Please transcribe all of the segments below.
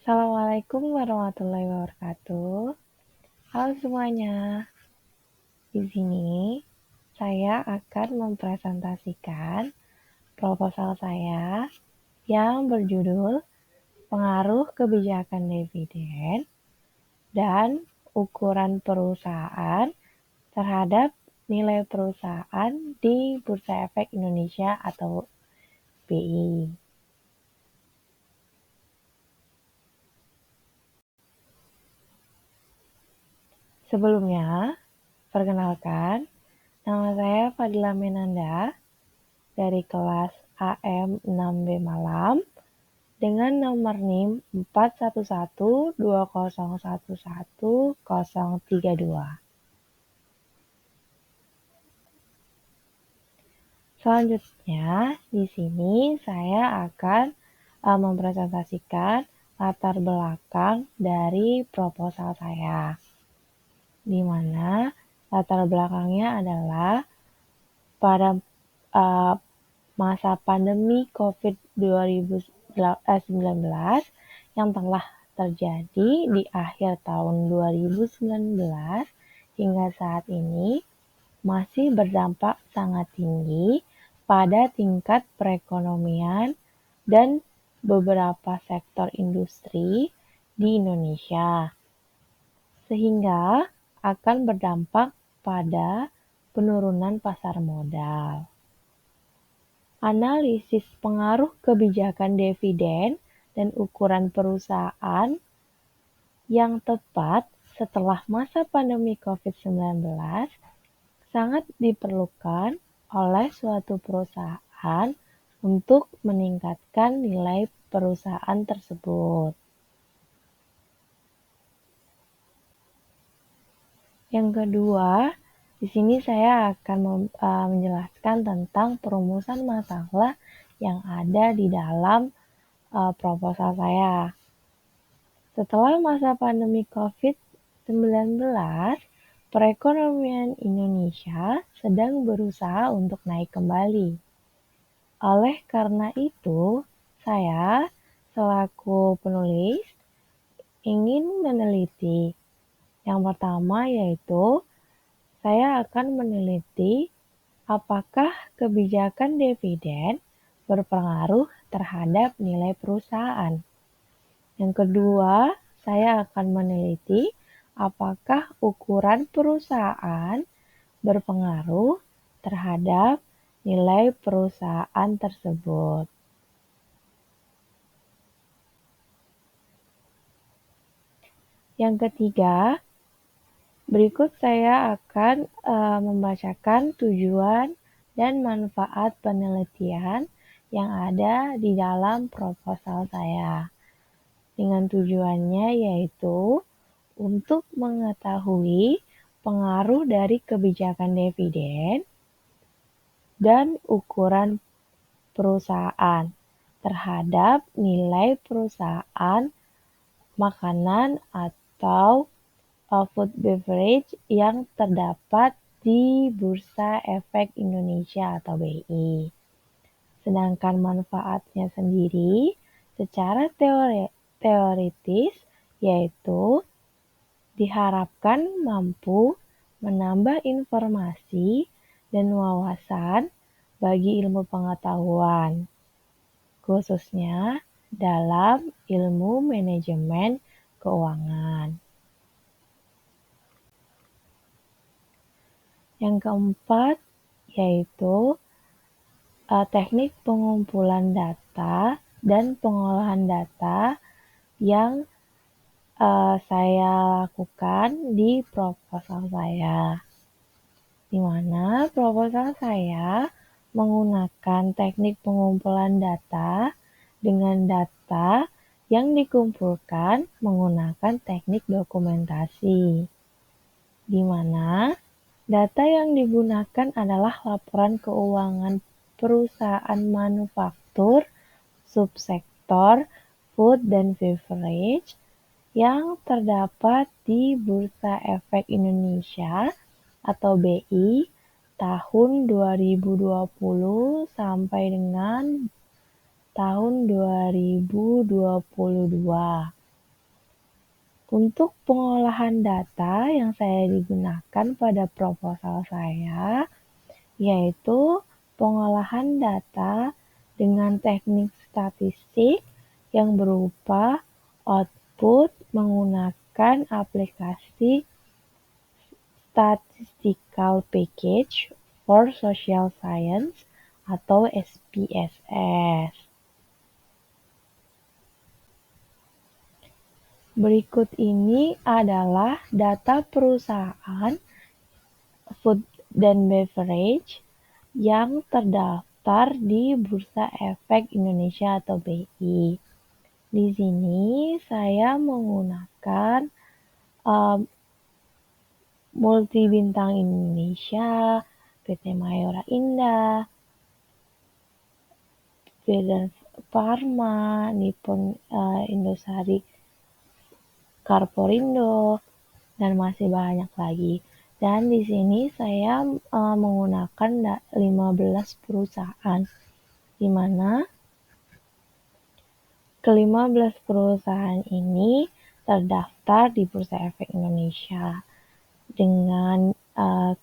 Assalamualaikum warahmatullahi wabarakatuh. Halo semuanya, di sini saya akan mempresentasikan proposal saya yang berjudul Pengaruh Kebijakan Dividen dan Ukuran Perusahaan terhadap Nilai Perusahaan di Bursa Efek Indonesia atau BI. Sebelumnya, perkenalkan, nama saya Fadila Menanda dari kelas AM 6B Malam dengan nomor NIM 4112011032. Selanjutnya, di sini saya akan mempresentasikan latar belakang dari proposal saya, di mana latar belakangnya adalah pada masa pandemi COVID-19 yang telah terjadi di akhir tahun 2019 hingga saat ini masih berdampak sangat tinggi pada tingkat perekonomian dan beberapa sektor industri di Indonesia, sehingga akan berdampak pada penurunan pasar modal. Analisis pengaruh kebijakan dividen dan ukuran perusahaan yang tepat setelah masa pandemi COVID-19 sangat diperlukan oleh suatu perusahaan untuk meningkatkan nilai perusahaan tersebut. Yang kedua, di sini saya akan menjelaskan tentang perumusan masalah yang ada di dalam proposal saya. Setelah masa pandemi COVID-19, perekonomian Indonesia sedang berusaha untuk naik kembali. Oleh karena itu, saya selaku penulis ingin meneliti. Yang pertama yaitu saya akan meneliti apakah kebijakan dividen berpengaruh terhadap nilai perusahaan. Yang kedua, saya akan meneliti apakah ukuran perusahaan berpengaruh terhadap nilai perusahaan tersebut. Yang ketiga, berikut saya akan membacakan tujuan dan manfaat penelitian yang ada di dalam proposal saya. Dengan tujuannya yaitu untuk mengetahui pengaruh dari kebijakan dividen dan ukuran perusahaan terhadap nilai perusahaan makanan atau food beverage yang terdapat di Bursa Efek Indonesia atau BI. Sedangkan manfaatnya sendiri secara teoritis yaitu diharapkan mampu menambah informasi dan wawasan bagi ilmu pengetahuan, khususnya dalam ilmu manajemen keuangan. Yang keempat yaitu teknik pengumpulan data dan pengolahan data yang saya lakukan di proposal saya, di mana proposal saya menggunakan teknik pengumpulan data dengan data yang dikumpulkan menggunakan teknik dokumentasi, di mana data yang digunakan adalah laporan keuangan perusahaan manufaktur subsektor food dan beverage yang terdapat di Bursa Efek Indonesia atau BI tahun 2020 sampai dengan tahun 2022. Untuk pengolahan data yang saya digunakan pada proposal saya, yaitu pengolahan data dengan teknik statistik yang berupa output menggunakan aplikasi Statistical Package for Social Science atau SPSS. Berikut ini adalah data perusahaan food dan beverage yang terdaftar di Bursa Efek Indonesia atau BI. Di sini saya menggunakan Multi Bintang Indonesia, PT Mayora Indah, Firdan Pharma, Nippon Indosari Corporindo, dan masih banyak lagi. Dan di sini saya menggunakan 15 perusahaan, di mana ke-15 perusahaan ini terdaftar di Bursa Efek Indonesia dengan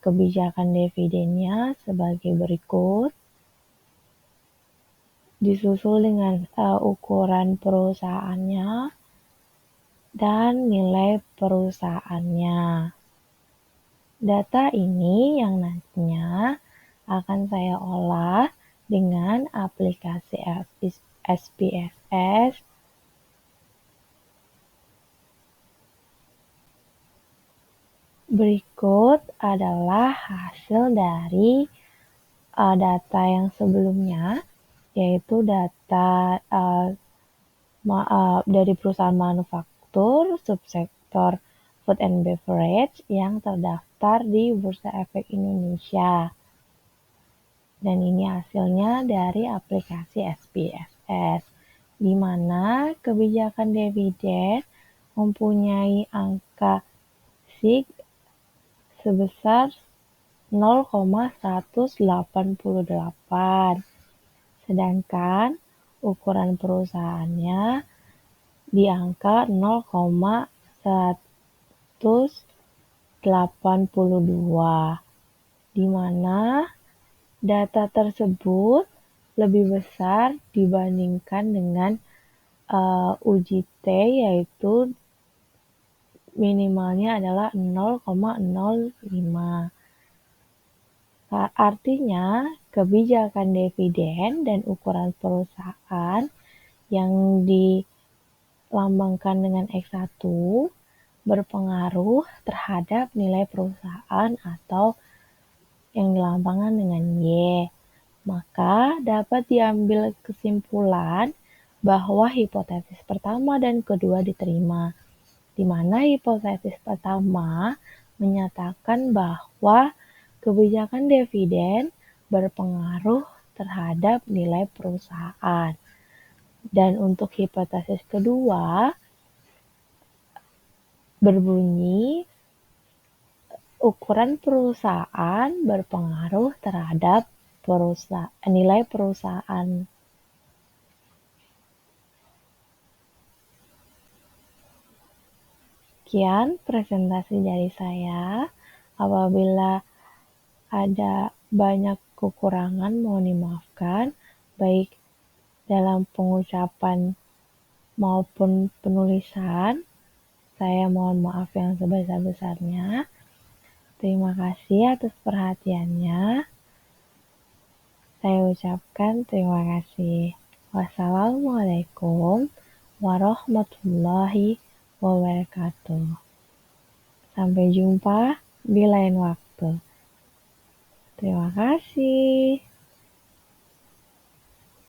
kebijakan dividennya sebagai berikut, disusul dengan ukuran perusahaannya dan nilai perusahaannya. Data ini yang nantinya akan saya olah dengan aplikasi SPSS. Berikut adalah hasil dari data yang sebelumnya, yaitu data dari perusahaan manufaktur subsektor food and beverage yang terdaftar di Bursa Efek Indonesia. Dan ini hasilnya dari aplikasi SPSS, di mana kebijakan dividen mempunyai angka SIG sebesar 0,188, sedangkan ukuran perusahaannya di angka 0,182, di mana data tersebut lebih besar dibandingkan dengan uji T, yaitu minimalnya adalah 0,05. Artinya, kebijakan dividen dan ukuran perusahaan yang dilambangkan dengan X1 berpengaruh terhadap nilai perusahaan atau yang dilambangkan dengan Y. Maka dapat diambil kesimpulan bahwa hipotesis pertama dan kedua diterima, di mana hipotesis pertama menyatakan bahwa kebijakan dividen berpengaruh terhadap nilai perusahaan. Dan untuk hipotesis kedua berbunyi ukuran perusahaan berpengaruh terhadap nilai perusahaan. Sekian presentasi dari saya. Apabila ada banyak kekurangan mohon dimaafkan, baik dalam pengucapan maupun penulisan. Saya mohon maaf yang sebesar-besarnya. Terima kasih atas perhatiannya. Saya ucapkan terima kasih. Wassalamualaikum warahmatullahi wabarakatuh. Sampai jumpa di lain waktu. Terima kasih.